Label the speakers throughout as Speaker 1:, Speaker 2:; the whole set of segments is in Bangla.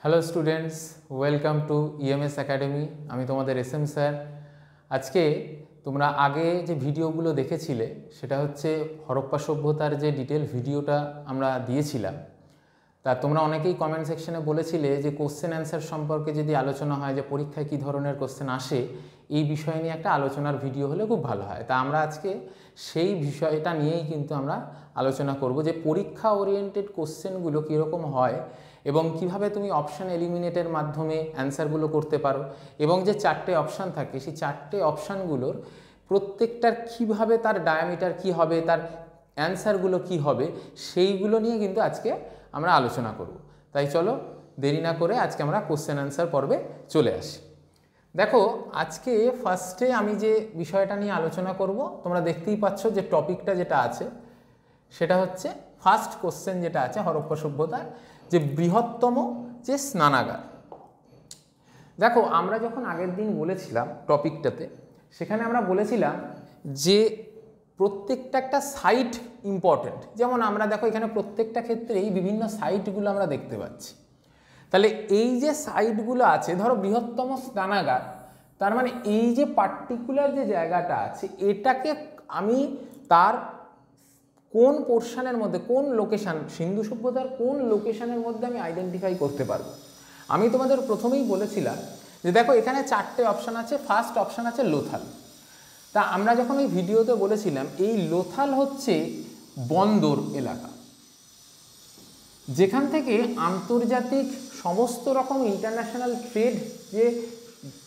Speaker 1: Hello students, welcome to EMS academy. আমি তোমাদের এসএম স্যার। আজকে তোমরা আগে যে ভিডিওগুলো দেখেছিলে সেটা হচ্ছে হরপ্পা সভ্যতার যে ডিটেল ভিডিওটা আমরা দিয়েছিলাম। তা তোমরা অনেকেই কমেন্ট সেকশনে বলেছিলে যে কোশ্চেন অ্যান্সার সম্পর্কে যদি আলোচনা হয়, যে পরীক্ষায় কী ধরনের কোশ্চেন আসে, এই বিষয় নিয়ে একটা আলোচনার ভিডিও হলে খুব ভালো হয়। তা আমরা আজকে সেই বিষয়টা নিয়েই কিন্তু আমরা আলোচনা করব যে পরীক্ষা ওরিয়েন্টেড কোশ্চেনগুলো কীরকম হয় এবং কিভাবে তুমি অপশান এলিমিনেটের মাধ্যমে অ্যান্সারগুলো করতে পারো, এবং যে চারটে অপশান থাকে সেই চারটে অপশানগুলোর প্রত্যেকটার কিভাবে তার ডায়ামিটার কি হবে, তার অ্যান্সারগুলো কি হবে, সেইগুলো নিয়ে কিন্তু আজকে আমরা আলোচনা করব। তাই চলো দেরি না করে আজকে আমরা কোশ্চেন অ্যান্সার পর্বে চলে আসি। দেখো, আজকে ফার্স্টে আমি যে বিষয়টা নিয়ে আলোচনা করব, তোমরা দেখতেই পাচ্ছ যে টপিকটা যেটা আছে সেটা হচ্ছে ফার্স্ট কোশ্চেন যেটা আছে হরপ্পা সভ্যতার, যে বৃহত্তম যে স্নানাগার। দেখো, আমরা যখন আগের দিন বলেছিলাম টপিকটাতে, সেখানে আমরা বলেছিলাম যে প্রত্যেকটা একটা সাইট ইম্পর্টেন্ট। যেমন আমরা দেখো এখানে প্রত্যেকটা ক্ষেত্রেই বিভিন্ন সাইটগুলো আমরা দেখতে পাচ্ছি। তাহলে এই যে সাইটগুলো আছে, ধরো বৃহত্তম স্নানাগার, তার মানে এই যে পার্টিকুলার যে জায়গাটা আছে এটাকে আমি তার কোন পোর্শনের মধ্যে, কোন লোকেশান, সিন্ধু সভ্যতার কোন লোকেশানের মধ্যে আমি আইডেন্টিফাই করতে পারবো। আমি তোমাদের প্রথমেই বলেছিলাম যে দেখো এখানে চারটে অপশান আছে। ফার্স্ট অপশান আছে লোথাল। তা আমরা যখন এই ভিডিওতে বলেছিলাম এই লোথাল হচ্ছে বন্দর এলাকা, যেখান থেকে আন্তর্জাতিক সমস্ত রকম ইন্টারন্যাশনাল ট্রেড যে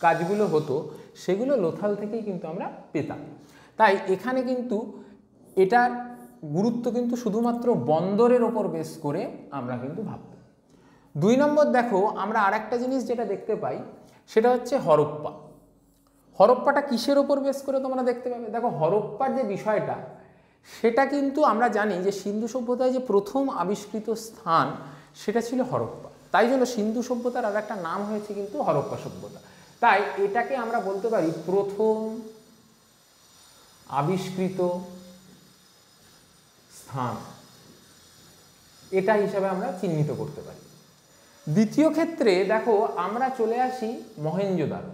Speaker 1: কাজগুলো হতো সেগুলো লোথাল থেকেই কিন্তু আমরা পেতাম। তাই এখানে কিন্তু এটার গুরুত্ব কিন্তু শুধুমাত্র বন্দরের ওপর বেস করে আমরা কিন্তু ভাবব। 2 নম্বর, দেখো আমরা আরেকটা জিনিস যেটা দেখতে পাই সেটা হচ্ছে হরপ্পা। হরপ্পাটা কিসের ওপর বেস করে তোমরা দেখতে পাবে? দেখো, হরপ্পার যে বিষয়টা সেটা কিন্তু আমরা জানি যে সিন্ধু সভ্যতায় যে প্রথম আবিষ্কৃত স্থান সেটা ছিল হরপ্পা। তাই জন্য সিন্ধু সভ্যতার আর একটা নাম হয়েছে কিন্তু হরপ্পা সভ্যতা। তাই এটাকে আমরা বলতে পারি প্রথম আবিষ্কৃত স্থান, এটা হিসাবে আমরা চিহ্নিত করতে পারি। দ্বিতীয় ক্ষেত্রে দেখো আমরা চলে আসি মহেঞ্জোদারো।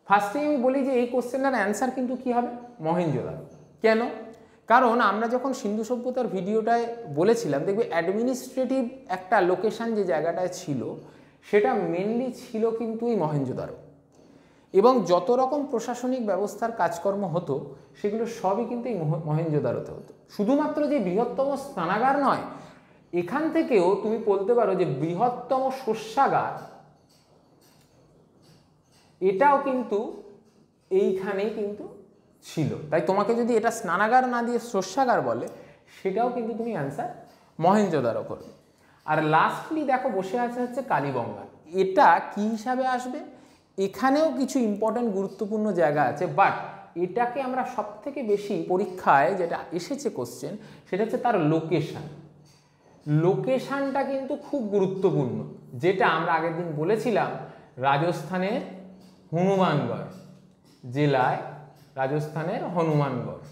Speaker 1: ফার্স্টে আমি বলি যে এই কোশ্চেনটার অ্যান্সার কিন্তু কি হবে? মহেঞ্জোদারো। কেন? কারণ আমরা যখন সিন্ধু সভ্যতার ভিডিওটায় বলেছিলাম, দেখবে অ্যাডমিনিস্ট্রেটিভ একটা লোকেশান যে জায়গাটায় ছিল সেটা মেনলি ছিল কিন্তু এই মহেঞ্জোদারো, এবং যত রকম প্রশাসনিক ব্যবস্থার কাজকর্ম হতো সেগুলো সবই কিন্তু এই মহেঞ্জোদারোতে হতো। শুধুমাত্র যে বৃহত্তম স্নানাগার নয়, এখান থেকেও তুমি বলতে পারো যে বৃহত্তম শস্যাগার, এটাও কিন্তু এইখানেই কিন্তু ছিল। তাই তোমাকে যদি এটা স্নানাগার না দিয়ে শস্যাগার বলে, সেটাও কিন্তু তুমি অ্যান্সার মহেঞ্জোদারো করবে। আর লাস্টলি দেখো বসে আছে হচ্ছে কালীবঙ্গা। এটা কি হিসাবে আসবে? এখানেও কিছু ইম্পর্টেন্ট গুরুত্বপূর্ণ জায়গা আছে, বাট এটাকে আমরা সব থেকে বেশি পরীক্ষায় যেটা এসেছে কোশ্চেন সেটা হচ্ছে তার লোকেশান। লোকেশানটা কিন্তু খুব গুরুত্বপূর্ণ, যেটা আমরা আগের দিন বলেছিলাম রাজস্থানের হনুমানগড় জেলায়, রাজস্থানের হনুমানগড়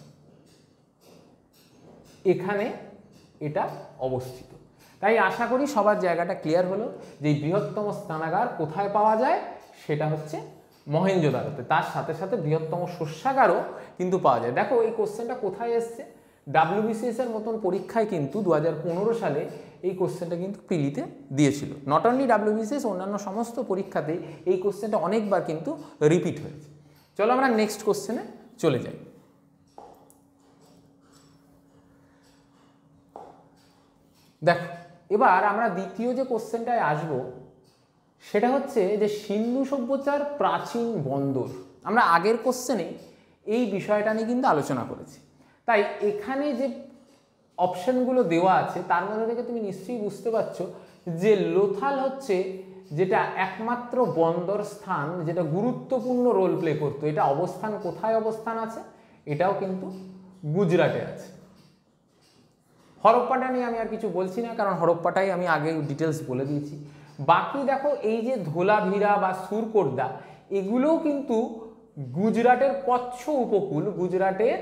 Speaker 1: এখানে এটা অবস্থিত। তাই আশা করি সবার জায়গাটা ক্লিয়ার হলো যে বৃহত্তম স্নানাগার কোথায় পাওয়া যায়, সেটা হচ্ছে মহেঞ্জোদারোতে। তার সাথে সাথে বৃহত্তম শস্যাগারও কিন্তু পাওয়া যায়। দেখো এই কোশ্চেনটা কোথায় এসছে? ডাব্লিউবিসিএস এর মতন পরীক্ষায় কিন্তু 2015 সালে এই কোশ্চেনটা কিন্তু প্রিলিতে দিয়েছিল। নট অনলি ডাব্লিউবিসিএস, অন্যান্য সমস্ত পরীক্ষাতেই এই কোশ্চেনটা অনেকবার কিন্তু রিপিট হয়েছে। চলো আমরা নেক্সট কোশ্চেনে চলে যাই। দেখো, এবার আমরা দ্বিতীয় যে কোশ্চেনটায় আসব সেটা হচ্ছে যে সিন্ধু সভ্যতার প্রাচীন বন্দর। আমরা আগের কোশ্চেনে এই বিষয়টা নিয়ে কিন্তু আলোচনা করেছি। তাই এখানে যে অপশানগুলো দেওয়া আছে তার মধ্যে থেকে তুমি নিশ্চয়ই বুঝতে পারছো যে লোথাল হচ্ছে যেটা একমাত্র বন্দর স্থান যেটা গুরুত্বপূর্ণ রোল প্লে করতো। এটা অবস্থান কোথায় অবস্থান আছে? এটাও কিন্তু গুজরাটে আছে। হরপ্পাটা নিয়ে আমি আর কিছু বলছি না, কারণ হরপ্পাটাই আমি আগে ডিটেলস বলে দিয়েছি। বাকি দেখো এই যে ধোলাভিরা বা সুরকোটদা, এগুলোও কিন্তু গুজরাটের কচ্ছ উপকূল, গুজরাটের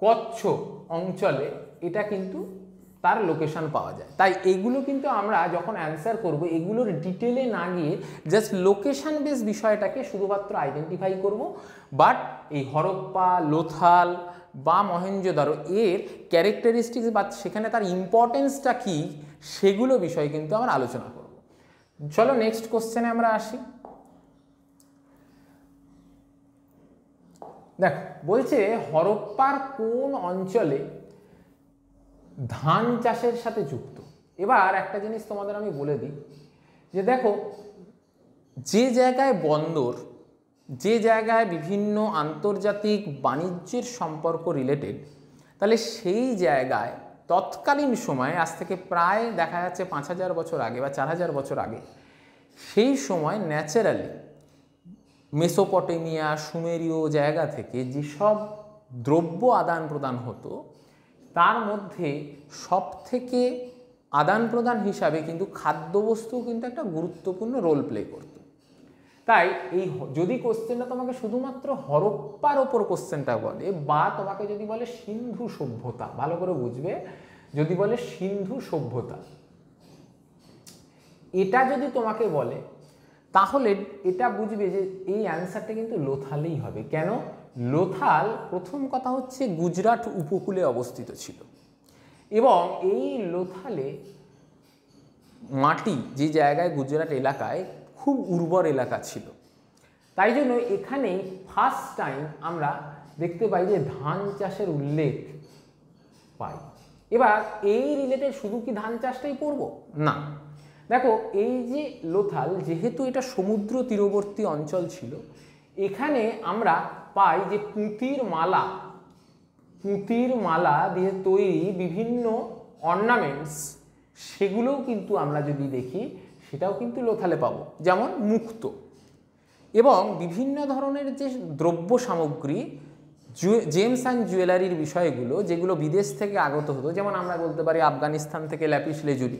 Speaker 1: কচ্ছ অঞ্চলে এটা কিন্তু তার লোকেশন পাওয়া যায়। তাই এগুলো কিন্তু আমরা যখন অ্যান্সার করব এগুলোর ডিটেলে না গিয়ে জাস্ট লোকেশন বেস বিষয়টাকে শুধুমাত্র আইডেন্টিফাই করব। বাট এই হরপ্পা, লোথাল বা মহেঞ্জোদারো এর ক্যারেক্টারিস্টিক্স বা সেখানে তার ইম্পর্টেন্সটা কী সেগুলো বিষয়ে কিন্তু আমরা আলোচনা করব। চলো নেক্সট কোশ্চেনে আমরা আসি। দেখো বলছে হরপ্পার কোন অঞ্চলে ধান চাষের সাথে যুক্ত। এবার একটা জিনিস তোমাদের আমি বলে দিই যে দেখো, যে জায়গায় বন্দর, যে জায়গায় বিভিন্ন আন্তর্জাতিক বাণিজ্যের সম্পর্ক রিলেটেড, তাহলে সেই জায়গায় তৎকালীন সময়ে আজ থেকে প্রায় দেখা যাচ্ছে 5000 বছর আগে বা 4000 বছর আগে, সেই সময় ন্যাচারালি মেসোপটেমিয়া, সুমেরীয় জায়গা থেকে যেসব দ্রব্য আদান প্রদান হতো তার মধ্যে সবথেকে আদান প্রদান হিসাবে কিন্তু খাদ্যবস্তু কিন্তু একটা গুরুত্বপূর্ণ রোল প্লে করত। তাই এই যদি কোশ্চেনটা তোমাকে শুধুমাত্র হরপ্পার ওপর কোশ্চেনটা বলে বা তোমাকে যদি বলে সিন্ধু সভ্যতা, ভালো করে বুঝবে, যদি বলে সিন্ধু সভ্যতা এটা যদি তোমাকে বলে তাহলে এটা বুঝবে যে এই অ্যান্সারটা কিন্তু লোথালেই হবে। কেন? লোথাল প্রথম কথা হচ্ছে গুজরাট উপকূলে অবস্থিত ছিল এবং এই লোথালে মাটি, যে জায়গায় গুজরাট এলাকায় খুব উর্বর এলাকা ছিল, তাই জন্য এখানেই ফার্স্ট টাইম আমরা দেখতে পাই যে ধান চাষের উল্লেখ পাই। এবার এই রিলেটেড শুধু কি ধান চাষটাই পড়ব না, দেখো এই যে লোথাল যেহেতু এটা সমুদ্র তীরবর্তী অঞ্চল ছিল, এখানে আমরা পাই যে পুঁতির মালা দিয়ে তৈরি বিভিন্ন অর্নামেন্টস, সেগুলোও কিন্তু আমরা যদি দেখি সেটাও কিন্তু লোথালে পাবো, যেমন মুক্তো এবং বিভিন্ন ধরনের যে দ্রব্য সামগ্রী, জেমস অ্যান্ড জুয়েলারির বিষয়গুলো যেগুলো বিদেশ থেকে আগত হতো, যেমন আমরা বলতে পারি আফগানিস্তান থেকে ল্যাপিস লেজুরি,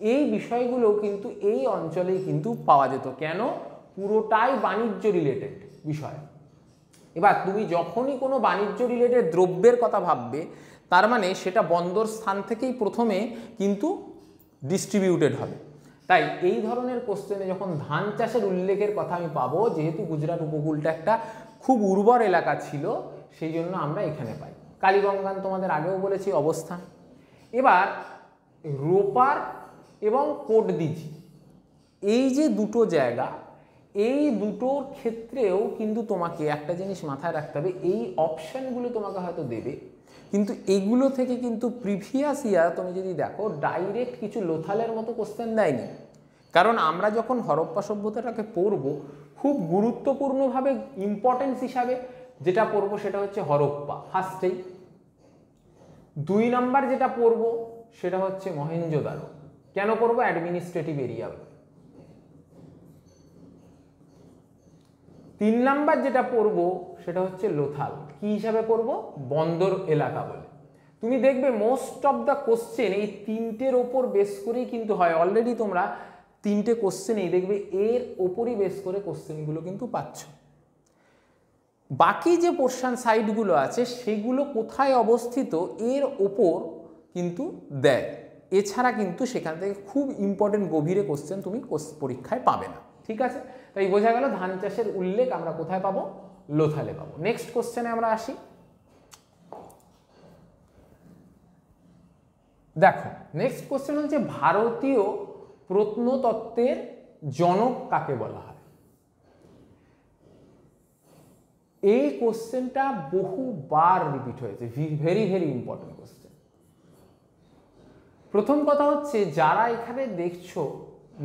Speaker 1: এই বিষয়গুলো কিন্তু এই অঞ্চলেই কিন্তু পাওয়া যেত। কেন? পুরোটাই বাণিজ্য রিলেটেড বিষয়। এবার তুমি যখনই কোনো বাণিজ্য রিলেটেড দ্রব্যের কথা ভাববে, তার মানে সেটা বন্দর স্থান থেকেই প্রথমে কিন্তু ডিস্ট্রিবিউটেড হবে। তাই এই ধরনের কোশ্চেনে যখন ধান চাষের উল্লেখের কথা আমি পাবো, যেহেতু গুজরাট উপকূলটা একটা খুব উর্বর এলাকা ছিল, সেই জন্য আমরা এখানে পাই। কালীগঙ্গান তোমাদের আগেও বলেছি অবস্থান। এবার রোপার এবং কোটদিঘি, এই যে দুটো জায়গা, এই দুটোর ক্ষেত্রেও কিন্তু তোমাকে একটা জিনিস মাথায় রাখতে হবে, এই অপশানগুলো তোমাকে হয়তো দেবে, কিন্তু এগুলো থেকে কিন্তু প্রিভিয়াস ইয়ার তুমি যদি দেখো ডাইরেক্ট কিছু লোথালের মতো কোশ্চেন দেয়নি। কারণ আমরা যখন হরপ্পা সভ্যতাটাকে পড়ব, খুব গুরুত্বপূর্ণভাবে ইম্পর্টেন্স হিসাবে যেটা পড়বো সেটা হচ্ছে হরপ্পা ফার্স্টেই। 2 নাম্বার যেটা পড়বো সেটা হচ্ছে মহেঞ্জোদারো। কেন পড়বো? Administrative area. 3 নাম্বার যেটা পড়বো সেটা হচ্ছে লোথাল। কি হিসাবে পড়বো? বন্দর এলাকা বলে। তুমি দেখবে মোস্ট অফ দ্য কোশ্চেন এই 3টের ওপর বেস করেই কিন্তু হয়। অলরেডি তোমরা 3টে কোশ্চেনেই দেখবে এর ওপরই বেস করে কোশ্চেনগুলো কিন্তু পাচ্ছ। বাকি যে পোর্শন সাইডগুলো আছে সেগুলো কোথায় অবস্থিত এর ওপর কিন্তু দেয়। এছাড়া কিন্তু সেখান থেকে খুব ইম্পর্টেন্ট গভীরে কোশ্চেন তুমি পরীক্ষায় পাবে না। ঠিক আছে, তাই বোঝা গেল ধান চাষের উল্লেখ আমরা কোথায় পাবো? লোথালে পাবো। নেক্সট কোশ্চেনে আমরা আসি। দেখো নেক্সট কোশ্চেন হচ্ছে ভারতীয় প্রত্নতত্ত্বের জনক কাকে বলা হয়? এই কোশ্চেনটা বহুবার রিপিট হয়েছে, ভেরি ভেরি ইম্পর্টেন্ট কোশ্চেন। প্রথম কথা হচ্ছে যারা এখানে দেখছো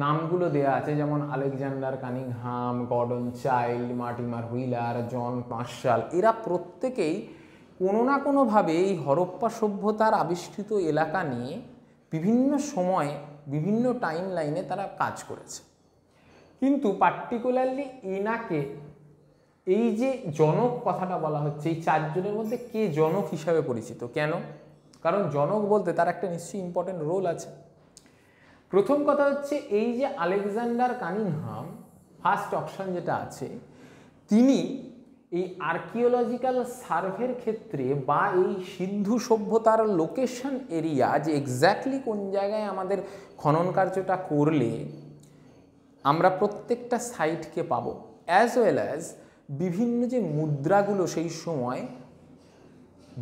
Speaker 1: নামগুলো দেয়া আছে, যেমন Alexander Cunningham, Gordon Childe, Mortimer Wheeler, John Marshall, এরা প্রত্যেকেই কোনো না কোনোভাবে এই হরপ্পা সভ্যতার আবিষ্কৃত এলাকা নিয়ে বিভিন্ন সময়ে বিভিন্ন টাইম লাইনে তারা কাজ করেছে। কিন্তু পার্টিকুলারলি এনাকে এই যে জনক কথাটা বলা হচ্ছে, এই 4 জনের মধ্যে কে জনক হিসাবে পরিচিত? কেন? কারণ জনক বলতে তার একটা নিশ্চয়ই ইম্পর্টেন্ট রোল আছে। প্রথম কথা হচ্ছে এই যে আলেকজান্ডার কানিংহাম, ফার্স্ট অপশন যেটা আছে, তিনি এই আর্কিওলজিক্যাল সার্ভের ক্ষেত্রে বা এই সিন্ধু সভ্যতার লোকেশন এরিয়া যে এক্স্যাক্টলি কোন জায়গায় আমাদের খনন কার্যটা করলে আমরা প্রত্যেকটা সাইটকে পাবো, অ্যাজ ওয়েল অ্যাজ বিভিন্ন যে মুদ্রাগুলো সেই সময়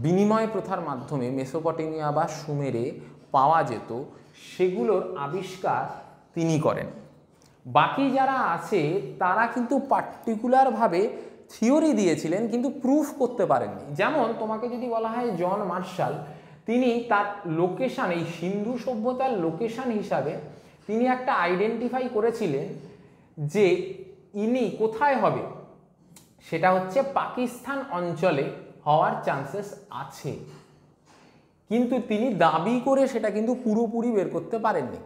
Speaker 1: বিনিময় প্রথার মাধ্যমে মেসোপটেমিয়া বা সুমেরে পাওয়া যেত, সেগুলোর আবিষ্কার তিনি করেন। বাকি যারা আছে তারা কিন্তু পার্টিকুলারভাবে থিওরি দিয়েছিলেন কিন্তু প্রুফ করতে পারেননি। যেমন তোমাকে যদি বলা হয় জন মার্শাল, তিনি তার লোকেশান, এই সিন্ধু সভ্যতার লোকেশান হিসাবে তিনি একটা আইডেন্টিফাই করেছিলেন যে ইনি কোথায় হবে, সেটা হচ্ছে পাকিস্তান অঞ্চলে হওয়ার চান্সেস আছে, কিন্তু তিনি দাবি করে সেটা কিন্তু পুরোপুরি বের করতে পারেননি।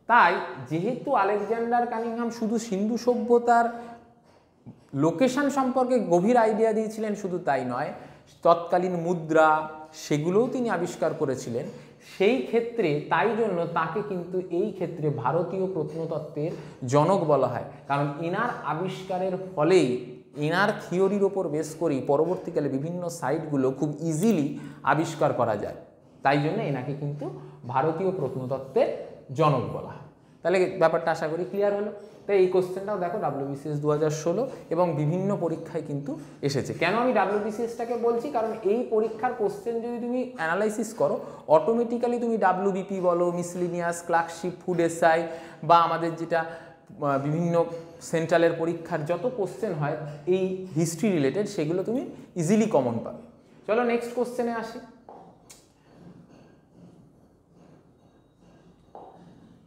Speaker 1: তাই যেহেতু আলেকজান্ডার কানিংহাম শুধু সিন্ধু সভ্যতার লোকেশন সম্পর্কে গভীর আইডিয়া দিয়েছিলেন, শুধু তাই নয়, তৎকালীন মুদ্রা সেগুলোও তিনি আবিষ্কার করেছিলেন, সেই ক্ষেত্রে তাই জন্য তাকে কিন্তু এই ক্ষেত্রে ভারতীয় প্রত্নতত্ত্বের জনক বলা হয়। কারণ এনার আবিষ্কারের ফলেই, এনার থিওরির ওপর বেস করেই পরবর্তীকালে বিভিন্ন সাইটগুলো খুব ইজিলি আবিষ্কার করা যায়। তাই জন্য এনাকে কিন্তু ভারতীয় প্রত্নতত্ত্বের জনক বলা হয়। তাহলে ব্যাপারটা আশা করি ক্লিয়ার হলো। তাই এই কোশ্চেনটাও দেখো WBCS 2016 এবং বিভিন্ন পরীক্ষায় কিন্তু এসেছে। কেন আমি WBCSটাকে বলছি, কারণ এই পরীক্ষার কোশ্চেন যদি তুমি অ্যানালাইসিস করো, অটোমেটিক্যালি তুমি WBP বলো, মিসলিনিয়াস, ক্লার্কশিপ, ফুড এসআই বা আমাদের যেটা বিভিন্ন সেন্ট্রালের পরীক্ষার যত কোশ্চেন হয় এই হিস্ট্রি রিলেটেড, সেগুলো তুমি ইজিলি কমন পাবে। চলো নেক্সট কোশ্চেনে আসি।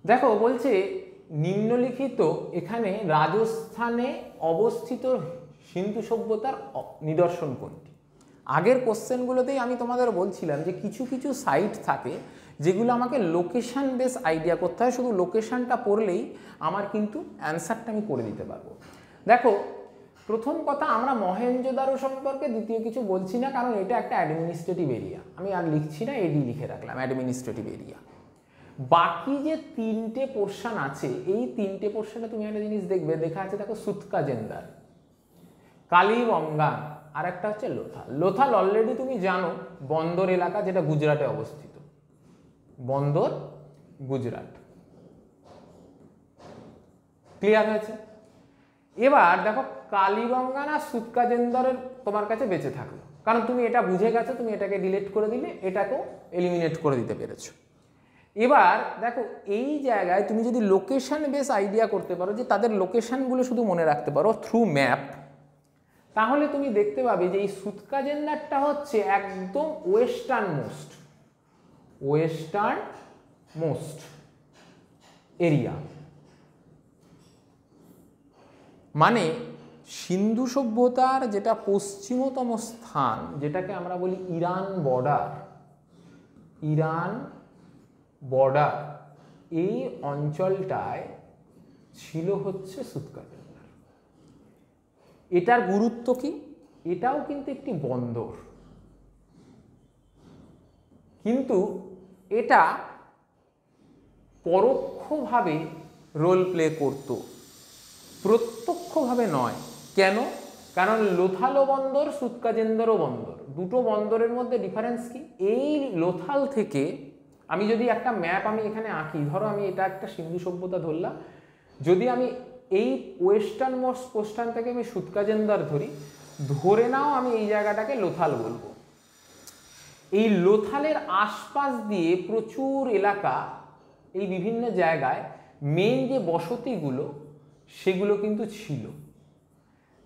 Speaker 1: দেখো বলছে নিম্নলিখিত এখানে রাজস্থানে অবস্থিত সিন্ধু সভ্যতার নিদর্শন কোনটি। আগের কোশ্চেনগুলোতেই আমি তোমাদের বলছিলাম যে কিছু কিছু সাইট থাকে যেগুলো আমাকে লোকেশন বেস আইডিয়া করতে হয়, শুধু লোকেশনটা পড়লেই আমার কিন্তু অ্যান্সারটা আমি করে দিতে পারবো। দেখো প্রথম কথা, আমরা মহেঞ্জোদারো সম্পর্কে দ্বিতীয় কিছু বলছি না, কারণ এটা একটা অ্যাডমিনিস্ট্রেটিভ এরিয়া, আমি আর লিখছি না, এডি লিখে রাখলাম, অ্যাডমিনিস্ট্রেটিভ এরিয়া। বাকি যে তিনটে পোর্শন আছে, এই তিনটে পোর্শনে তুমি একটা জিনিস দেখবে, দেখা আছে দেখো সুতকাজেন্দার, কালিবঙ্গান, আর একটা হচ্ছে লোথাল। লোথাল অলরেডি তুমি জানো বন্দর এলাকা, যেটা গুজরাটে অবস্থিত, বন্দর গুজরাট, ক্লিয়ার হয়েছে। এবার দেখো কালিবঙ্গান আর সুতকাজেন্দারের তোমার কাছে বেঁচে থাকলো, কারণ তুমি এটা বুঝে গেছো, তুমি এটাকে ডিলিট করে দিলে, এটাকেও এলিমিনেট করে দিতে পেরেছো। এবার দেখো এই জায়গায় তুমি যদি লোকেশন বেস আইডিয়া করতে পারো, যে তাদের লোকেশনগুলো শুধু মনে রাখতে পারো থ্রু ম্যাপ, তাহলে তুমি দেখতে পাবে যে এই সুতকাজেন্দারটা হচ্ছে একদম ওয়েস্টার্ন মোস্ট এরিয়া। মানে সিন্ধু সভ্যতার যেটা পশ্চিমতম স্থান, যেটাকে আমরা বলি ইরান বর্ডার, এই অঞ্চলটায় ছিল হচ্ছে সুতকাজেন্দার। এটার গুরুত্ব কি? এটাও কিন্তু একটি বন্দর, কিন্তু এটা পরোক্ষভাবে রোল প্লে করত, প্রত্যক্ষভাবে নয়। কেন? কারণ লোথালও বন্দর, সুতকাজেন্দারও বন্দর, দুটো বন্দরের মধ্যে ডিফারেন্স কি? এই লোথাল থেকে আমি যদি একটা ম্যাপ আমি এখানে আঁকি, ধরো আমি এটা একটা সিন্ধু সভ্যতা ধরলাম, যদি আমি এই ওয়েস্টার্ন মোস্ট পোস্টার্ন থেকে আমি সুতকাজেন্দার ধরে নাও আমি এই জায়গাটাকে লোথাল বলবো। এই লোথালের আশপাশ দিয়ে প্রচুর এলাকা, এই বিভিন্ন জায়গায় মেন যে বসতিগুলো সেগুলো কিন্তু ছিল,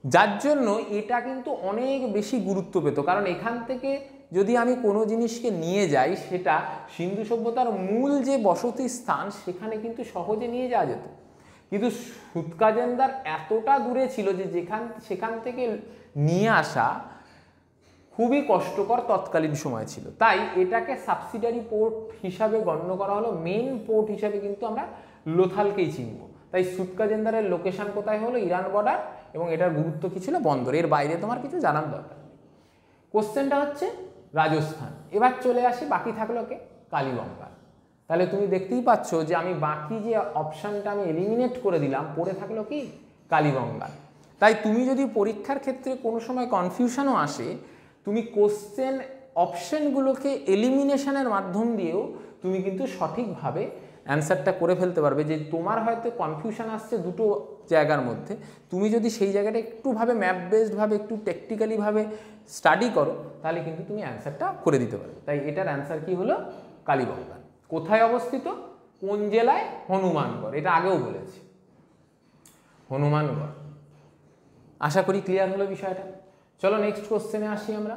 Speaker 1: যার জন্য এটা কিন্তু অনেক বেশি গুরুত্ব পেত। কারণ এখান থেকে যদি আমি কোনো জিনিসকে নিয়ে যাই, সেটা সিন্ধু সভ্যতার মূল যে বসতি স্থান সেখানে কিন্তু সহজে নিয়ে যাওয়া যেত, কিন্তু সুতকাজেন্দার এতটা দূরে ছিল যে সেখান থেকে নিয়ে আসা খুবই কষ্টকর তৎকালীন সময় ছিল। তাই এটাকে সাবসিডারি পোর্ট হিসাবে গণ্য করা হলো, মেন পোর্ট হিসাবে কিন্তু আমরা লোথালকেই চিনব। তাই সুতকাজেন্দারের লোকেশন কোথায় হলো? ইরান বর্ডার, এবং এটার গুরুত্ব কি ছিল? বন্দর। এর বাইরে তোমার কিছু জানার দরকার নেই। কোশ্চেনটা হচ্ছে রাজস্থান। এবার চলে আসি, বাকি থাকলো কে? কালিবঙ্গান। তাহলে তুমি দেখতেই পাচ্ছ যে আমি বাকি যে অপশানটা আমি এলিমিনেট করে দিলাম, পড়ে থাকলো কি? কালিবঙ্গান। তাই তুমি যদি পরীক্ষার ক্ষেত্রে কোনো সময় কনফিউশনও আসে, তুমি কোশ্চেন অপশনগুলোকে এলিমিনেশনের মাধ্যম দিয়েও তুমি কিন্তু সঠিকভাবে অ্যান্সারটা করে ফেলতে পারবে। যে তোমার হয়তো কনফিউশন আসছে দুটো জায়গার মধ্যে, তুমি যদি সেই জায়গাটা একটুভাবে ম্যাপ বেসডভাবে একটু টেকনিক্যালিভাবে স্টাডি করো, তাহলে কিন্তু তুমি অ্যান্সারটা করে দিতে পারবে। তাই এটার অ্যান্সার কি হলো? কালীবঙ্গান। কোথায় অবস্থিত? কোন জেলায়? হনুমানগড়। এটা আগেও বলেছি, হনুমানগড়। আশা করি ক্লিয়ার হলো বিষয়টা। চলো নেক্সট কোশ্চেনে আসি আমরা।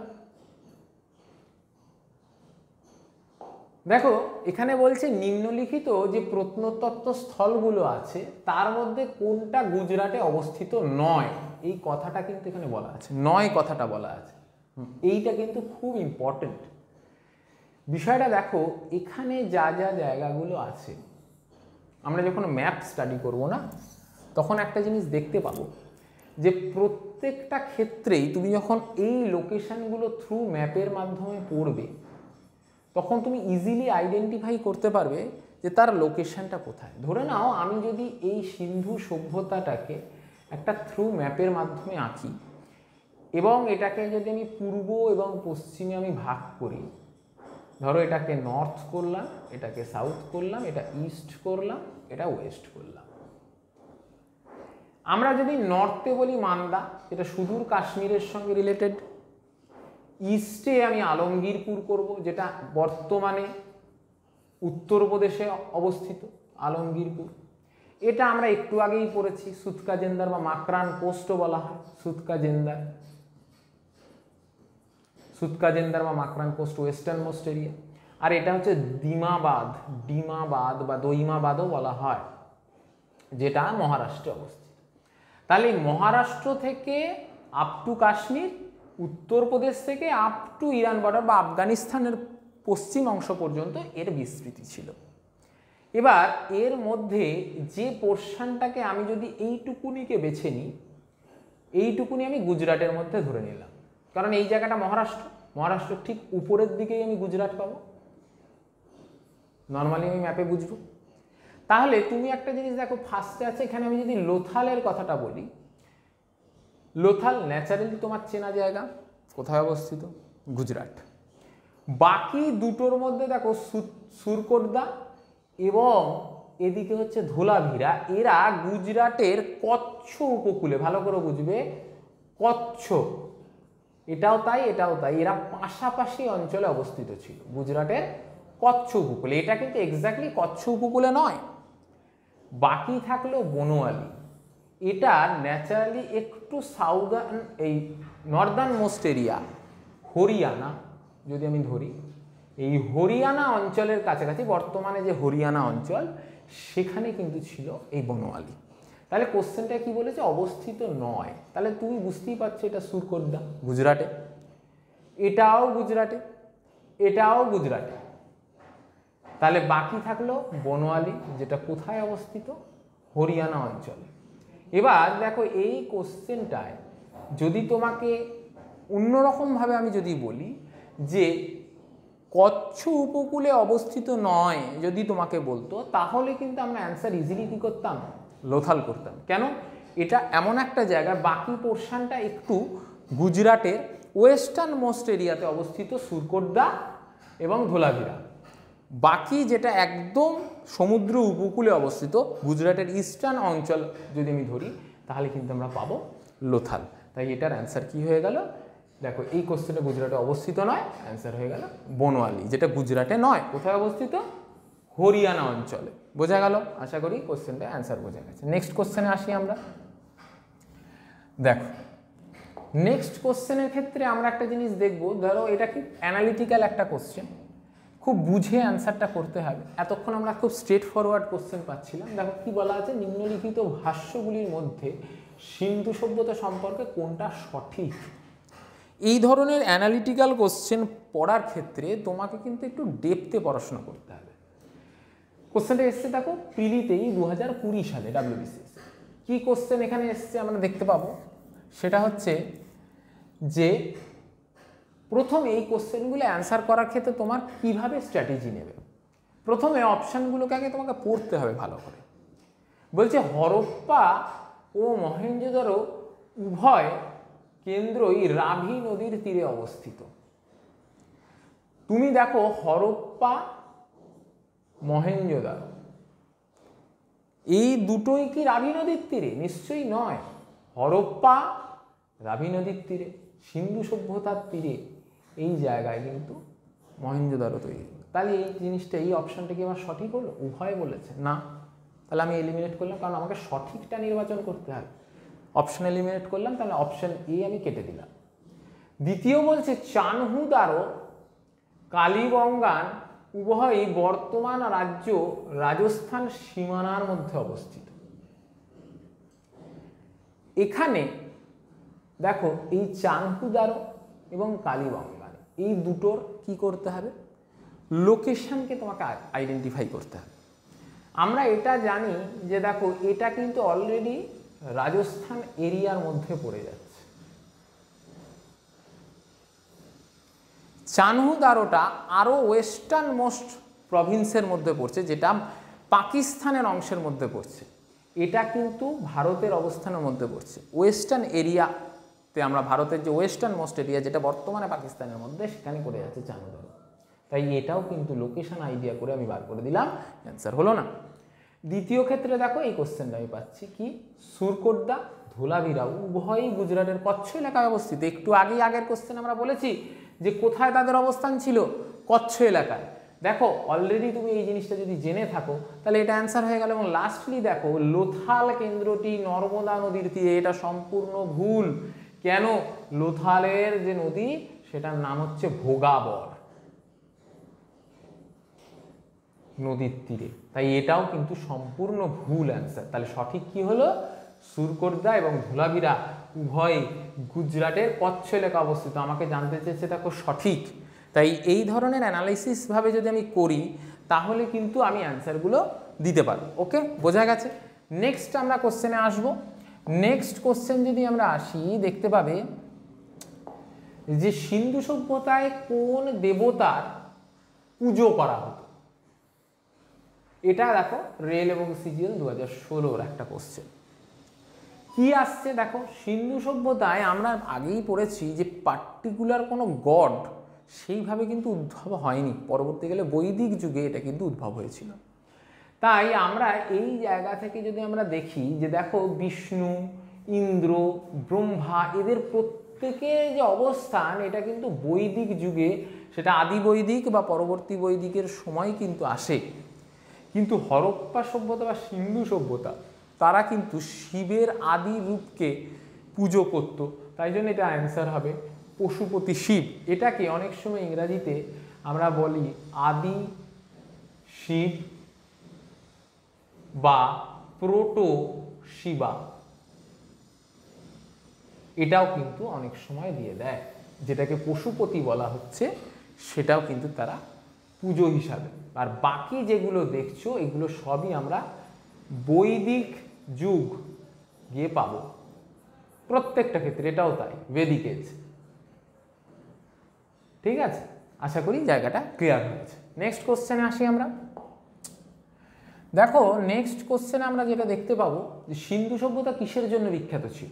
Speaker 1: দেখো এখানে বলছে নিম্নলিখিত যে প্রত্নতত্ত্ব স্থলগুলো আছে তার মধ্যে কোনটা গুজরাটে অবস্থিত নয়। এই কথাটা কিন্তু এখানে বলা আছে, নয় কথাটা বলা আছে। এইটা কিন্তু খুব ইম্পর্টেন্ট বিষয়টা। দেখো এখানে যা যা জায়গাগুলো আছে, আমরা যখন ম্যাপ স্টাডি করব না, তখন একটা জিনিস দেখতে পাবো যে প্রত্যেকটা ক্ষেত্রেই তুমি যখন এই লোকেশনগুলো থ্রু ম্যাপের মাধ্যমে পড়বে, তখন তুমি ইজিলি আইডেন্টিফাই করতে পারবে যে তার লোকেশনটা কোথায়। ধরে নাও আমি যদি এই সিন্ধু সভ্যতাটাকে একটা থ্রু ম্যাপের মাধ্যমে আঁকি এবং এটাকে যদি আমি পূর্ব এবং পশ্চিমে আমি ভাগ করি, ধরো এটাকে নর্থ করলাম, এটাকে সাউথ করলাম, এটা ইস্ট করলাম, এটা ওয়েস্ট করলাম। আমরা যদি নর্থে বলি মান্দা, যেটা সুদূর কাশ্মীরের সঙ্গে রিলেটেড। ইস্টে আমি আলমগীরপুর করব, যেটা বর্তমানে উত্তরপ্রদেশে অবস্থিত আলমগীরপুর। এটা আমরা একটু আগেই পড়েছি, সুতকা জেন্দার বা মাকরান কোস্টও বলা হয়। সুতকা জেন্দার বা Makran coast western most area. আর এটা হচ্ছে ডিমাবাদ বা দইমাবাদও বলা হয়, যেটা মহারাষ্ট্রে অবস্থিত। তাহলে মহারাষ্ট্র থেকে আপ টু কাশ্মীর, উত্তরপ্রদেশ থেকে আপ টু ইরান বর্ডার বা আফগানিস্তানের পশ্চিম অংশ পর্যন্ত এর বিস্তৃতি ছিল। এবার এর মধ্যে যে পোর্শনটাকে আমি যদি এইটুকুনিকে বেছে নিই, এইটুকুনি আমি গুজরাটের মধ্যে ধরে নিলাম, কারণ এই জায়গাটা মহারাষ্ট্রের ঠিক উপরের দিকেই আমি গুজরাট পাবো, নর্মালি আমি ম্যাপে বুঝবো। তাহলে তুমি একটা জিনিস দেখো, ফার্স্টে আছে এখানে আমি যদি লোথালের কথাটা বলি, লোথাল ন্যাচারালি তোমার চেনা জায়গা, কোথায় অবস্থিত? গুজরাট। বাকি দুটোর মধ্যে দেখো সুরকোটদা এবং এদিকে হচ্ছে ধোলাভিরা, এরা গুজরাটের কচ্ছ উপকূলে, ভালো করে বুঝবে, কচ্ছ, এটাও তাই এটাও তাই, এরা পাশাপাশি অঞ্চলে অবস্থিত ছিল গুজরাটের কচ্ছ উপকূলে। এটা কিন্তু এক্স্যাক্টলি কচ্ছ উপকূলে নয়। বাকি থাকলো বনোয়ালি, এটা ন্যাচারালি একটু সাউদার্ন, এই নর্দার্ন মোস্ট এরিয়া, হরিয়ানা যদি আমি ধরি, এই হরিয়ানা অঞ্চলের কাছাকাছি, বর্তমানে যে হরিয়ানা অঞ্চল, সেখানে কিন্তু ছিল এই বনোয়ালি। তাহলে কোশ্চেনটা কি বলেছে? অবস্থিত নয়। তাহলে তুমি বুঝতেই পারছো এটা সুরকোটদা গুজরাটে, এটাও গুজরাটে, এটাও গুজরাটে। তাহলে বাকি থাকলো বনোয়ালি, যেটা কোথায় অবস্থিত? হরিয়ানা অঞ্চলে। এবার দেখো এই কোশ্চেনটায় যদি তোমাকে অন্যরকমভাবে আমি যদি বলি যে কচ্ছ উপকূলে অবস্থিত নয় যদি তোমাকে বলতো, তাহলে কিন্তু আমরা অ্যান্সার ইজিলি কী করতাম? লোথাল করতাম। কেন? এটা এমন একটা জায়গা, বাকি পোর্শনটা একটু গুজরাটের ওয়েস্টার্ন মোস্ট এরিয়াতে অবস্থিত, সুরকোটদা এবং ধোলাভিরা। বাকি যেটা একদম সমুদ্র উপকূলে অবস্থিত, গুজরাটের ইস্টার্ন অঞ্চল যদি আমি ধরি, তাহলে কিন্তু আমরা পাবো লোথাল। তাই এটার অ্যান্সার কি হয়ে গেল? দেখো এই কোশ্চেনে গুজরাটে অবস্থিত নয়, অ্যান্সার হয়ে গেল বনোয়ালি, যেটা গুজরাটে নয়। কোথায় অবস্থিত? হরিয়ানা অঞ্চলে। বোঝা গেল? আশা করি কোশ্চেনটা অ্যান্সার বোঝা গেছে। নেক্সট কোশ্চেনে আসি আমরা। দেখো নেক্সট কোশ্চেনের ক্ষেত্রে আমরা একটা জিনিস দেখব, ধরো এটা কি অ্যানালিটিক্যাল একটা কোশ্চেন, খুব বুঝে অ্যান্সারটা করতে হবে। এতক্ষণ আমরা খুব স্ট্রেট ফরওয়ার্ড কোশ্চেন পাচ্ছিলাম। দেখো কি বলা আছে, নিম্নলিখিত ভাষ্যগুলির মধ্যে সিন্ধু সভ্যতা সম্পর্কে কোনটা সঠিক। এই ধরনের অ্যানালিটিক্যাল কোশ্চেন পড়ার ক্ষেত্রে তোমাকে কিন্তু একটু ডেপথে পড়াশোনা করতে হবে। কোশ্চেনটা এসছে দেখো প্রিলিতেই 2020 সালে WBCS। কি কোশ্চেন এখানে এসছে আমরা দেখতে পাবো, সেটা হচ্ছে যে প্রথম এই কোশ্চেনগুলো অ্যান্সার করার ক্ষেত্রে তোমার কিভাবে স্ট্র্যাটেজি নেবে। প্রথমে অপশানগুলোকে আগে তোমাকে পড়তে হবে ভালো করে। বলছে হরপ্পা ও মহেঞ্জোদারো উভয় কেন্দ্রই রাভি নদীর তীরে অবস্থিত। তুমি দেখো হরপ্পা, মহেঞ্জোদারো, এই দুটোই কি রাভি নদীর তীরে? নিশ্চয়ই নয়। হরপ্পা রাভি নদীর তীরে, সিন্ধু সভ্যতার তীরে, এই জায়গায় কিন্তু মহেঞ্জোদারো তৈরি। তাহলে এই জিনিসটা, এই অপশনটা কি আমার সঠিক হলো? উভয় বলেছে না, তাহলে আমি এলিমিনেট করলাম, কারণ আমাকে সঠিকটা নির্বাচন করতে হবে। অপশন এলিমিনেট করলাম, তাহলে অপশন এ আমি কেটে দিলাম। দ্বিতীয় বলছে চানহুদারো, কালীবঙ্গান উভয়ই বর্তমান রাজ্য রাজস্থান সীমানার মধ্যে অবস্থিত। এখানে দেখো এই চানহুদারো এবং কালীবঙ্গান এই দুটোর কি করতে হবে? লোকেশনকে তোমাকে আইডেন্টিফাই করতে হবে। আমরা এটা জানি যে দেখো এটা কিন্তু অলরেডি রাজস্থান এরিয়ার মধ্যে পড়ে যাচ্ছে। চানহুদারোটা আরও ওয়েস্টার্ন মোস্ট প্রভিন্সের মধ্যে পড়ছে, যেটা পাকিস্তানের অংশের মধ্যে পড়ছে। এটা কিন্তু ভারতের অবস্থানের মধ্যে পড়ছে। ওয়েস্টার্ন এরিয়াতে আমরা ভারতের যে ওয়েস্টার্ন মোস্ট এরিয়া, যেটা বর্তমানে পাকিস্তানের মধ্যে, সেখানে পড়ে যাচ্ছে চানহুদারো। তাই এটাও কিন্তু লোকেশন আইডিয়া করে আমি বার করে দিলাম, অ্যান্সার হলো না। দ্বিতীয় ক্ষেত্রে দেখো এই কোশ্চেনটা আমি পাচ্ছি কি, সুরকোটদা, ধোলাভিরা উভয়ই গুজরাটের কচ্ছ এলাকায় অবস্থিত। একটু আগের কোশ্চেন আমরা বলেছি যে কোথায় তাদের অবস্থান ছিল, কচ্ছ এলাকায়। দেখো অলরেডি তুমি এই জিনিসটা যদি জেনে থাকো তাহলে এটা অ্যান্সার হয়ে গেল। এবং লাস্টলি দেখো লোথাল কেন্দ্রটি নর্মদা নদীর তীরে, এটা সম্পূর্ণ ভুল। কেন? লোথালের যে নদী সেটার নাম হচ্ছে ভোগাবর, নদীর তীরে, তাই এটাও কিন্তু সম্পূর্ণ ভুল অ্যান্সার। তাহলে সঠিক কি হলো? সুরকোটদা এবং ধোলাভিরা উভয় গুজরাটের কচ্ছ এলাকা অবস্থিত। আমাকে জানতে চেয়েছে দেখো সঠিক। তাই এই ধরনের অ্যানালাইসিস ভাবে যদি আমি করি তাহলে কিন্তু আমি অ্যান্সারগুলো দিতে পারবো। ওকে, বোঝা গেছে। নেক্সট আমরা কোশ্চেনে আসবো। নেক্সট কোশ্চেন যদি আমরা আসি, দেখতে পাবে যে সিন্ধু সভ্যতায় কোন দেবতার পুজো করা হতো। এটা দেখো রেল এবং সিজিএল 2016 একটা কোশ্চেন। কি আসছে দেখো, সিন্ধু সভ্যতায় আমরা আগেই পড়েছি যে পার্টিকুলার কোনো গড সেইভাবে কিন্তু উদ্ভব হয়নি, পরবর্তীকালে বৈদিক যুগে এটা কিন্তু উদ্ভব হয়েছিল। তাই আমরা এই জায়গা থেকে যদি আমরা দেখি যে দেখো বিষ্ণু, ইন্দ্র, ব্রহ্মা, এদের প্রত্যেকের যে অবস্থান এটা কিন্তু বৈদিক যুগে, সেটা আদি বৈদিক বা পরবর্তী বৈদিকের সময় কিন্তু আসে। কিন্তু হরপ্পা সভ্যতা বা সিন্ধু সভ্যতা তারা কিন্তু শিবের আদি রূপকে পুজো করত। তাই জন্য এটা অ্যান্সার হবে পশুপতি শিব। এটাকে অনেক সময় ইংরাজিতে আমরা বলি আদি শিব বা প্রোটো শিবা, এটাও কিন্তু অনেক সময় দিয়ে দেয়। যেটাকে পশুপতি বলা হচ্ছে সেটাও কিন্তু তারা পুজো হিসাবে। আর বাকি যেগুলো দেখছো এগুলো সবই আমরা বৈদিক যুগ গিয়ে পাবো প্রত্যেকটা ক্ষেত্রে, এটাও তাই, বেদিক এজ। ঠিক আছে, আশা করি জায়গাটা ক্লিয়ার হয়েছে। নেক্সট কোশ্চেনে আসি আমরা। দেখো নেক্সট কোশ্চেনে আমরা যেটা দেখতে পাবো যে সিন্ধু সভ্যতা কিসের জন্য বিখ্যাত ছিল।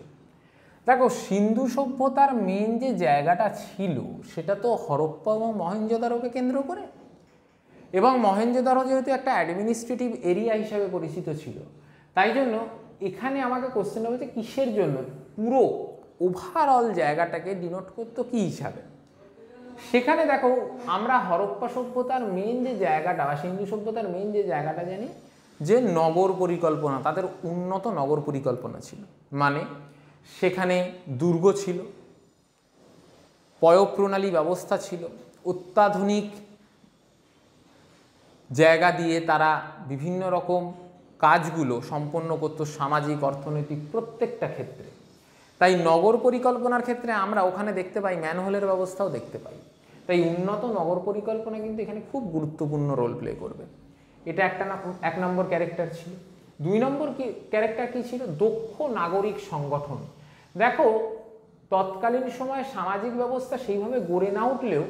Speaker 1: দেখো সিন্ধু সভ্যতার মেন যে জায়গাটা ছিল সেটা তো হরপ্পা এবং মহেঞ্জোদারোকে কেন্দ্র করে, এবং মহেঞ্জোদারো যেহেতু একটা অ্যাডমিনিস্ট্রেটিভ এরিয়া হিসাবে পরিচিত ছিল, তাই জন্য এখানে আমাকে কোশ্চেনটা হচ্ছে কিসের জন্য, পুরো ওভারঅল জায়গাটাকে ডিনোট করতো কি হিসাবে। সেখানে দেখো আমরা হরপ্পা সভ্যতার মেন যে জায়গাটা বা সিন্ধু সভ্যতার মেন যে জায়গাটা জানি যে নগর পরিকল্পনা, তাদের উন্নত নগর পরিকল্পনা ছিল। মানে সেখানে দুর্গ ছিল, পয়ঃপ্রণালী ব্যবস্থা ছিল, অত্যাধুনিক জায়গা দিয়ে তারা বিভিন্ন রকম কাজগুলো সম্পন্ন করত, সামাজিক, অর্থনৈতিক প্রত্যেকটা ক্ষেত্রে। তাই নগর পরিকল্পনার ক্ষেত্রে আমরা ওখানে দেখতে পাই ম্যানহোলের ব্যবস্থাও দেখতে পাই। তাই উন্নত নগর পরিকল্পনা কিন্তু এখানে খুব গুরুত্বপূর্ণ রোল প্লে করবে। এটা এক নম্বর ক্যারেক্টার ছিল। 2 নম্বর ক্যারেক্টার কি ছিল, দক্ষ নাগরিক সংগঠন। দেখো তৎকালীন সময়ে সামাজিক ব্যবস্থা সেইভাবে গড়ে না উঠলেও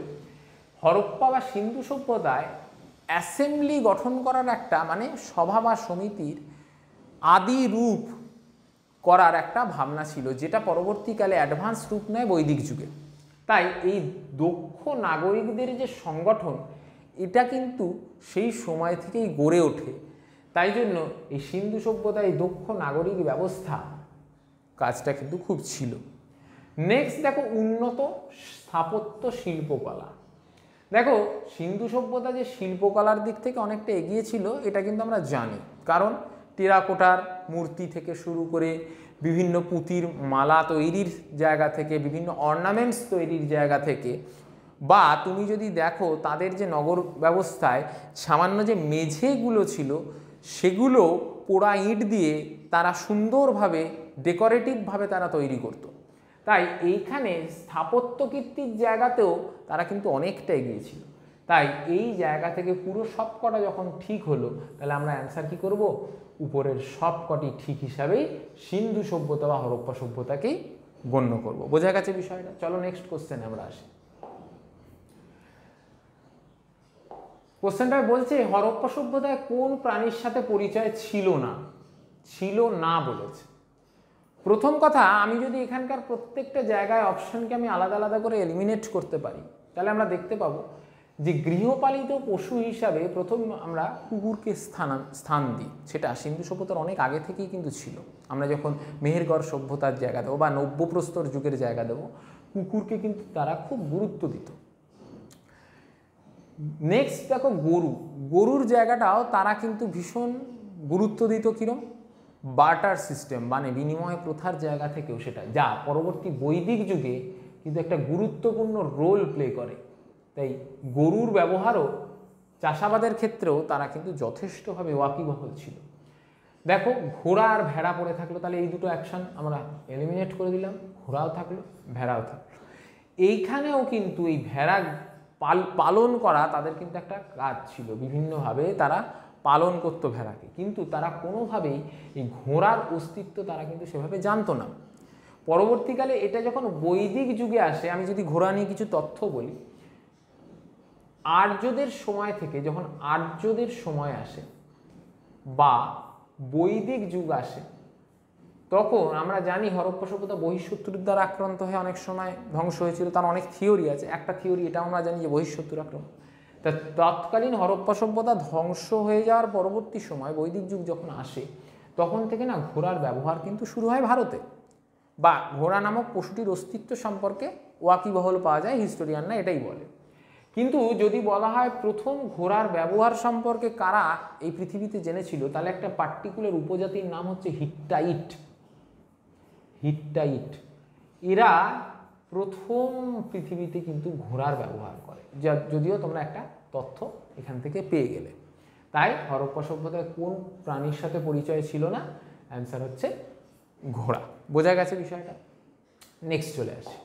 Speaker 1: হরপ্পা বা সিন্ধু সভ্যতায় অ্যাসেম্বলি গঠন করার একটা মানে সভা বা সমিতির আদি রূপ করার একটা ভাবনা ছিল, যেটা পরবর্তীকালে অ্যাডভান্স রূপ নেয় বৈদিক যুগে। তাই এই দক্ষ নাগরিকদের যে সংগঠন, এটা কিন্তু সেই সময় থেকেই গড়ে ওঠে। তাই জন্য এই সিন্ধু সভ্যতায় এই দক্ষ নাগরিক ব্যবস্থা কাজটা কিন্তু খুব ছিল। নেক্সট দেখো উন্নত স্থাপত্য শিল্পকলা। দেখো সিন্ধু সভ্যতা যে শিল্পকলার দিক থেকে অনেকটা এগিয়ে ছিল এটা কিন্তু আমরা জানি, কারণ টেরাকোটার মূর্তি থেকে শুরু করে বিভিন্ন পুঁতির মালা তৈরির জায়গা থেকে, বিভিন্ন অর্নামেন্টস তৈরির জায়গা থেকে, বা তুমি যদি দেখো তাদের যে নগর ব্যবস্থায় সামান্য যে মেঝেগুলো ছিল সেগুলো পোড়া ইট দিয়ে তারা সুন্দরভাবে ডেকোরেটিভভাবে তারা তৈরি করত। তাই এইখানে স্থাপত্য কীর্তির জায়গাতেও তারা কিন্তু অনেকটা এগিয়েছিল। তাই এই জায়গা থেকে পুরো সবকটা যখন ঠিক হলো, তাহলে আমরা অ্যান্সার কী করব? উপরের সবকটি ঠিক হিসাবেই সিন্ধু সভ্যতা বা হরপ্পা সভ্যতাকেই গণ্য করব। বোঝা গেছে বিষয়টা? চলো নেক্সট কোশ্চেনে আমরা আসি। কোশ্চেনটা বলছে হরপ্পা সভ্যতায় কোন প্রাণীর সাথে পরিচয় ছিল না বলেছে। প্রথম কথা, আমি যদি এখানকার প্রত্যেকটা জায়গায় অপশনকে আমি আলাদা আলাদা করে এলিমিনেট করতে পারি, তাহলে আমরা দেখতে পাবো যে গৃহপালিত পশু হিসাবে প্রথম আমরা কুকুরকে স্থান দিই। সেটা সিন্ধু সভ্যতার অনেক আগে থেকেই কিন্তু ছিল। আমরা যখন মেহেরগড় সভ্যতার জায়গা দেবো বা নব্যপ্রস্তর যুগের জায়গা দেবো, কুকুরকে কিন্তু তারা খুব গুরুত্ব দিত। নেক্সট দেখো গরুর জায়গাটাও তারা কিন্তু ভীষণ গুরুত্ব দিত। কিরম? বার্টার সিস্টেম, মানে বিনিময় প্রথার জায়গা থেকেও সেটা, যা পরবর্তী বৈদিক যুগে কিন্তু একটা গুরুত্বপূর্ণ রোল প্লে করে। তাই গরুর ব্যবহারও চাষাবাদের ক্ষেত্রেও তারা কিন্তু যথেষ্টভাবে ওয়াকিবহাল ছিল। দেখো ঘোড়া আর ভেড়া পড়ে থাকলো, তাহলে এই দুটো অ্যাকশন আমরা এলিমিনেট করে দিলাম। ঘোড়াও থাকলো, ভেড়াও থাকলো। এইখানেও কিন্তু এই ভেড়া পালন করা তাদের কিন্তু একটা কাজ ছিল, বিভিন্নভাবে তারা পালন করতো ভেড়াকে, কিন্তু তারা কোনোভাবেই এই ঘোড়ার অস্তিত্ব তারা কিন্তু সেভাবে জানতো না। পরবর্তীকালে এটা যখন বৈদিক যুগে আসে, আমি যদি ঘোড়া নিয়ে কিছু তথ্য বলি, আর্যদের সময় থেকে যখন আর্যদের সময় আসে বা বৈদিক যুগ আসে, তখন আমরা জানি হরপ্পা সভ্যতা বহিঃশত্রুর দ্বারা আক্রান্ত হয়ে অনেক সময় ধ্বংস হয়েছিল। তার অনেক থিওরি আছে। একটা থিওরি এটা আমরা জানি যে বহিঃশত্রুর আক্রমণ। তা তৎকালীন হরপ্পা সভ্যতা ধ্বংস হয়ে যাওয়ার পরবর্তী সময় বৈদিক যুগ যখন আসে, তখন থেকে না ঘোড়ার ব্যবহার কিন্তু শুরু হয় ভারতে, বা ঘোড়া নামক পশুটির অস্তিত্ব সম্পর্কে ওয়াকিবহল পাওয়া যায়, হিস্টোরিয়ানরা এটাই বলে। কিন্তু যদি বলা হয় প্রথম ঘোড়ার ব্যবহার সম্পর্কে কারা এই পৃথিবীতে জেনেছিল, তাহলে একটা পার্টিকুলার উপজাতির নাম হচ্ছে হিট্টাইট। এরা প্রথম পৃথিবীতে কিন্তু ঘোড়ার ব্যবহার করে, যদিও তোমরা একটা তথ্য এখান থেকে পেয়ে গেলে। তাই হরপ্পা সভ্যতায় কোন প্রাণীর সাথে পরিচয় ছিল না? অ্যান্সার হচ্ছে ঘোড়া। বোঝা গেছে বিষয়টা? নেক্সট চলে আসি।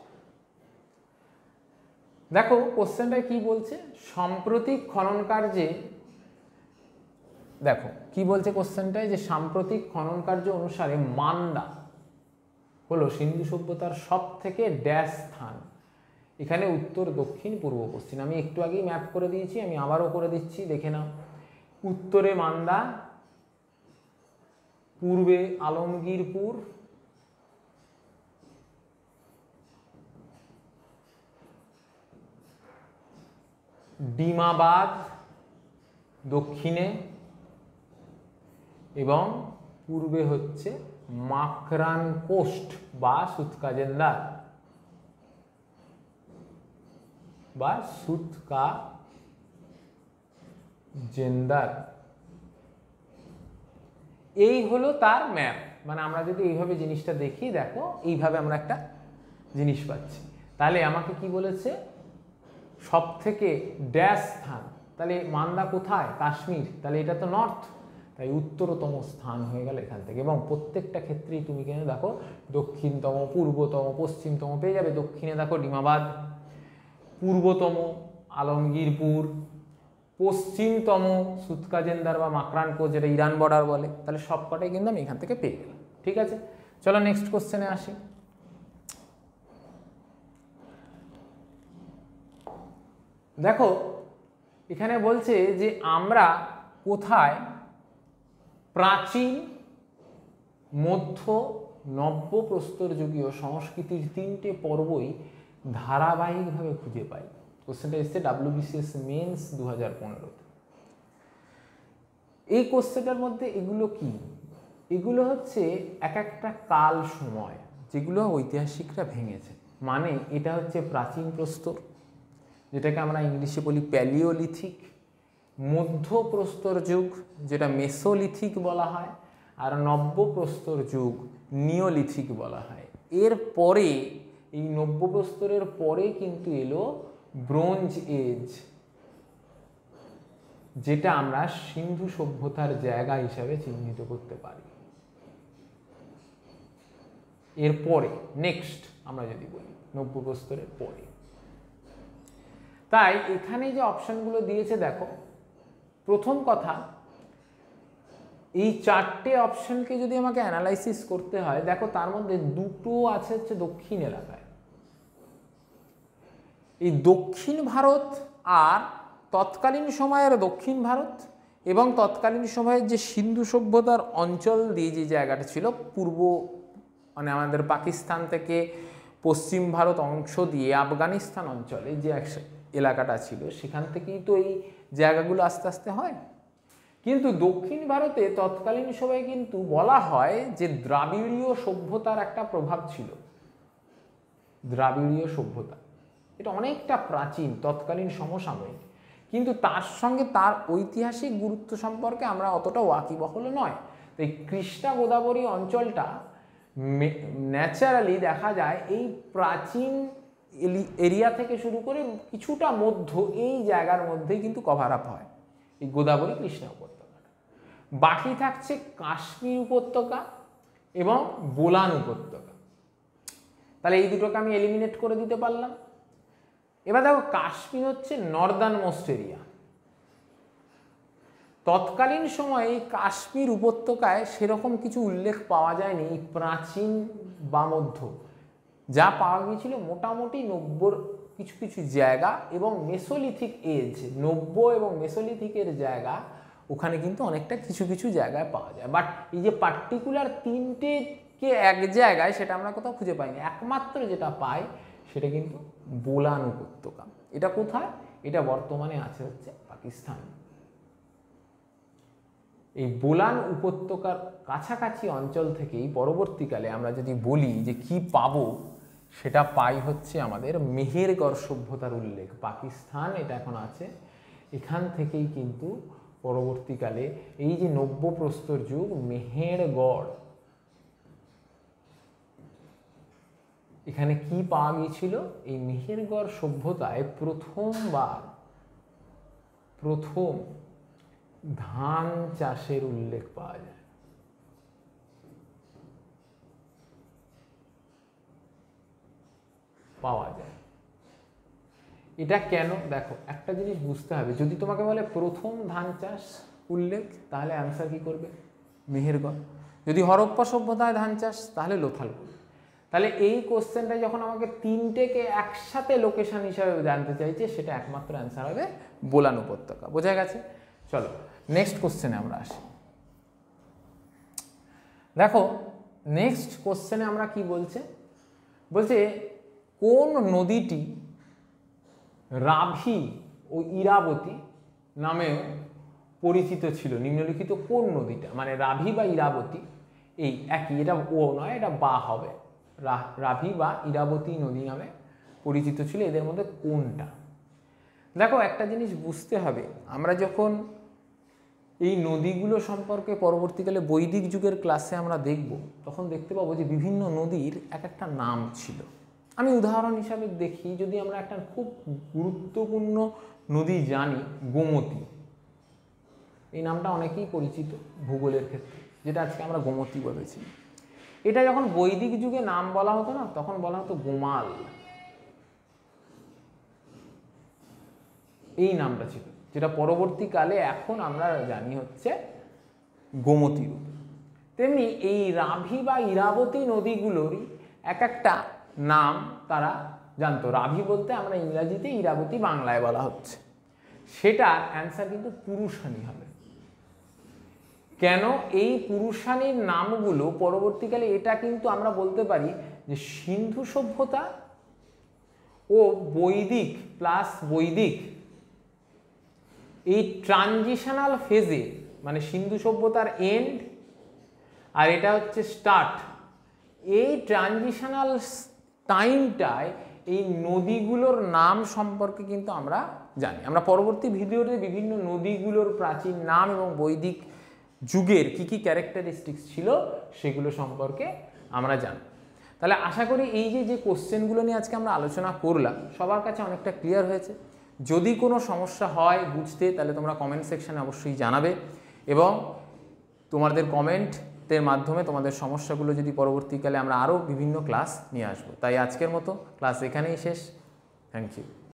Speaker 1: দেখো কোশ্চেনটা কি বলছে, সাম্প্রতিক খনন কার্যে, দেখো কি বলছে কোশ্চেনটায়, যে সাম্প্রতিক খনন কার্য অনুসারে মান্দা হলো সিন্ধু সভ্যতার সব থেকে ড্যাশ স্থান। এখানে উত্তর, দক্ষিণ, পূর্ব, পশ্চিম। আমি একটু আগেই ম্যাপ করে দিয়েছি, আমি আবারও করে দিচ্ছি, দেখে নাও। উত্তরে মান্দা, পূর্বে আলমগীরপুর, ডিমাবাদ দক্ষিণে, এবং পূর্বে হচ্ছে মাকরান কোস্ট বা সুতকাজেন্দার বা সুতকাজেন্দার। এই হলো তার ম্যাপ। মানে আমরা যদি এইভাবে জিনিসটা দেখি, দেখো এইভাবে আমরা একটা জিনিস পাচ্ছি। তাহলে আমাকে কি বলেছে, সব থেকে ড্যাশ স্থান। তাহলে মান্দা কোথায়? কাশ্মীর। তাহলে এটা তো নর্থ, তাই উত্তরতম স্থান হয়ে গেল এখান থেকে। এবং প্রত্যেকটা ক্ষেত্রেই তুমি কেন দেখো দক্ষিণতম, পূর্বতম, পশ্চিমতম পেয়ে যাবে। দক্ষিণে দেখো ডিমাবাদ, পূর্বতম আলমগীরপুর, পশ্চিমতম সুতকাজেন্দার বা মাকরান কোস্ট, যেটা ইরান বর্ডার বলে। তাহলে সবকটাই কিন্তু আমি এখান থেকে পেয়ে গেলাম। ঠিক আছে, চলো নেক্সট কোশ্চেনে আসি। দেখো এখানে বলছে যে আমরা কোথায় প্রাচীন, মধ্য নব্য প্রস্তরযুগীয় সংস্কৃতির 3টে পর্বই ধারাবাহিকভাবে খুঁজে পাই। কোশ্চেনটা এসছে WBCS মেন্স 2015-তে। এই কোশ্চেনটার মধ্যে এগুলো কি? এগুলো হচ্ছে এক একটা কাল সময় যেগুলো ঐতিহাসিকরা ভেঙেছে। মানে এটা হচ্ছে প্রাচীন প্রস্তর, যেটাকে আমরা ইংলিশে বলি প্যালিওলিথিক, মধ্য প্রস্তর যুগ যেটা মেসোলিথিক বলা হয়, আর নব্য প্রস্তর যুগ নিওলিথিক বলা হয়। এর পরে এই নব্য প্রস্তরের পরে কিন্তু এলো ব্রোঞ্জ এজ, যেটা আমরা সিন্ধু সভ্যতার জায়গা হিসাবে চিহ্নিত করতে পারি। এরপরে নেক্সট আমরা যদি বলি নব্য প্রস্তরের পরে, তাই এখানে যে অপশনগুলো দিয়েছে দেখো, প্রথম কথা এই 4টে অপশনকে যদি আমাকে অ্যানালাইসিস করতে হয়, দেখো তার মধ্যে দুটো আছে হচ্ছে দক্ষিণ এলাকায়। এই দক্ষিণ ভারত আর তৎকালীন সময়ের দক্ষিণ ভারত এবং তৎকালীন সময়ের যে সিন্ধু সভ্যতার অঞ্চল দিয়ে যে জায়গাটা ছিল পূর্ব, মানে আমাদের পাকিস্তান থেকে পশ্চিম ভারত অংশ দিয়ে আফগানিস্তান অঞ্চলে যে এলাকাটা ছিল, সেখান থেকেই তো এই জায়গাগুলো আস্তে আস্তে হয়। কিন্তু দক্ষিণ ভারতে তৎকালীন সময়ে কিন্তু বলা হয় যে দ্রাবিড়ীয় সভ্যতার একটা প্রভাব ছিল। দ্রাবিড়ীয় সভ্যতা এটা অনেকটা প্রাচীন, তৎকালীন সমসাময়িক, কিন্তু তার সঙ্গে তার ঐতিহাসিক গুরুত্ব সম্পর্কে আমরা অতটা ওয়াকিবহল নয়। তো এই কৃষ্ণা গোদাবরী অঞ্চলটা ন্যাচারালি দেখা যায় এই প্রাচীন এরিয়া থেকে শুরু করে কিছুটা মধ্য এই জায়গার মধ্যেই কিন্তু কভার আপ হয় এই গোদাবরী কৃষ্ণা উপত্যকাটা। বাকি থাকছে কাশ্মীর উপত্যকা এবং বোলান উপত্যকা। তাহলে এই দুটোকে আমি এলিমিনেট করে দিতে পারলাম। এবার দেখো কাশ্মীর হচ্ছে নর্দার্ন মোস্ট এরিয়া। তৎকালীন সময়ে এই কাশ্মীর উপত্যকায় সেরকম কিছু উল্লেখ পাওয়া যায়নি প্রাচীন বা মধ্য, যা পাওয়া গিয়েছিল মোটামুটি নব্বর কিছু কিছু জায়গা এবং মেসোলিথিক এজ, নব্য এবং মেসোলিথিকের জায়গা ওখানে কিন্তু অনেকটা কিছু কিছু জায়গায় পাওয়া যায়। বাট এই যে পার্টিকুলার 3টেকে এক জায়গায় সেটা আমরা কোথাও খুঁজে পাইনি। একমাত্র যেটা পাই সেটা কিন্তু বোলান উপত্যকা। এটা কোথায়? এটা বর্তমানে আছে হচ্ছে পাকিস্তান। এই বোলান উপত্যকার কাছাকাছি অঞ্চল থেকেই পরবর্তীকালে আমরা যদি বলি যে কি পাবো, সেটা পাই হচ্ছে আমাদের মেহেরগড় সভ্যতার উল্লেখ। পাকিস্তান এটা এখন আছে, এখান থেকেই কিন্তু পরবর্তীকালে এই যে নব্য প্রস্তর যুগ, মেহেরগড়, এখানে কি পাওয়া গিয়েছিল? এই মেহেরগড় সভ্যতায় প্রথম ধান চাষের উল্লেখ পাওয়া যায়। এটা কেন? দেখো একটা জিনিস বুঝতে হবে, যদি তোমাকে বলে প্রথম ধান চাষ উল্লেখ, তাহলে অ্যান্সার কি করবে? মেহেরগড়। যদি হরপ্পা সভ্যতায় ধান চাষ, তাহলে লোথালপুর। তাহলে এই কোশ্চেনটা যখন আমাকে 3টেকে একসাথে লোকেশন হিসাবে জানতে চাইছে, সেটা একমাত্র অ্যান্সার হবে বোলান উপত্যকা। বোঝা গেছে? চলো নেক্সট কোশ্চেনে আমরা আসি। দেখো নেক্সট কোশ্চেনে আমরা কি বলছে, কোন নদীটি রাভি ও ইরাবতী নামেও পরিচিত ছিল? নিম্নলিখিত কোন নদীটা, মানে রাভি বা ইরাবতী এই একই, এটা ও নয়, এটা বা হবে। রাভি বা ইরাবতী নদী নামে পরিচিত ছিল, এদের মধ্যে কোনটা? দেখো একটা জিনিস বুঝতে হবে, আমরা যখন এই নদীগুলো সম্পর্কে পরবর্তীকালে বৈদিক যুগের ক্লাসে আমরা দেখব, তখন দেখতে পাবো যে বিভিন্ন নদীর এক একটা নাম ছিল। আমি উদাহরণ হিসাবে দেখি, যদি আমরা একটা খুব গুরুত্বপূর্ণ নদী জানি, গোমতী, এই নামটা অনেকেই পরিচিত ভূগোলের ক্ষেত্রে, যেটা আজকে আমরা গোমতী বলেছি। এটা যখন বৈদিক যুগে নাম বলা হতো না, তখন বলা হতো গোমাল, এই নামটা ছিল, যেটা পরবর্তীকালে এখন আমরা জানি হচ্ছে গোমতী রূপ। তেমনি এই রাভি বা ইরাবতী নদীগুলোরই এক একটা নাম তারা জানতো। রাভি বলতে আমরা ইংরাজিতে, ইরাবতী বাংলায় বলা হচ্ছে। সেটার অ্যান্সার কিন্তু পুরুষানি হবে। কেন এই পুরুষানীর নামগুলো পরবর্তীকালে, এটা কিন্তু আমরা বলতে পারি যে সিন্ধু সভ্যতা ও বৈদিক প্লাস বৈদিক এই ট্রানজিশনাল ফেজে, মানে সিন্ধু সভ্যতার এন্ড আর এটা হচ্ছে স্টার্ট, এই ট্রানজিশনাল টাইমটায় এই নদীগুলোর নাম সম্পর্কে কিন্তু আমরা জানি। আমরা পরবর্তী ভিডিওতে বিভিন্ন নদীগুলোর প্রাচীন নাম এবং বৈদিক যুগের কি কি ক্যারেক্টারিস্টিক্স ছিল সেগুলো সম্পর্কে আমরা জানি। তাহলে আশা করি এই যে কোশ্চেনগুলো নিয়ে আজকে আমরা আলোচনা করলাম সবার কাছে অনেকটা ক্লিয়ার হয়েছে। যদি কোনো সমস্যা হয় বুঝতে, তাহলে তোমরা কমেন্ট সেকশানে অবশ্যই জানাবে এবং তোমাদের কমেন্টের মাধ্যমে তোমাদের সমস্যাগুলো যদি পরবর্তীকালে আমরা আরও বিভিন্ন ক্লাস নিয়ে আসবো। তাই আজকের মতো ক্লাস এখানেই শেষ। Thank you.